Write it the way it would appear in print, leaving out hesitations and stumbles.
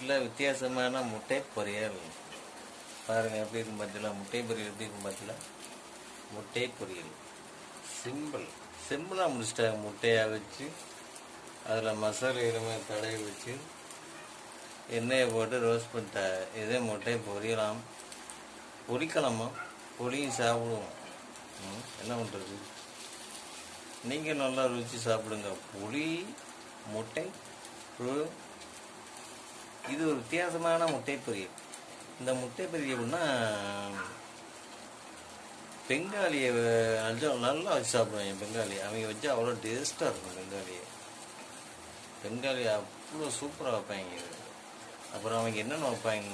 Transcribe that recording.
வீட்டில் வித்தியாசமான முட்டை பொரியல் பாருங்கள் எப்படி இருக்கும் பார்த்தீங்களா? முட்டை பொரியல் எப்படி இருக்கும் பார்த்தீங்களா? முட்டை பொரியல் சிம்பிளாக முடிச்சிட்டாங்க. முட்டையாக வச்சு அதில் மசாலா எதுவுமே தடவி வச்சு எண்ணெயை போட்டு ரோஸ்ட் பண்ணிட்டாங்க. இதே முட்டை பொரிக்கலாமா? பொரியும் சாப்பிடுவோம். என்ன பண்ணுறது? நீங்கள் நல்லா ருச்சி சாப்பிடுங்க. முட்டை இது ஒரு வித்தியாசமான முட்டை பொரியல். இந்த முட்டை பொரியல்னா பெங்காலியை நல்லா வச்சு சாப்பிடுவாங்க. பெங்காலி அவங்க வச்சு அவ்வளோ டேஸ்ட்டாக இருக்கும். பெங்காலி அவ்வளோ சூப்பராக வைப்பாங்க. அப்புறம் அவங்க என்னென்ன வைப்பாங்க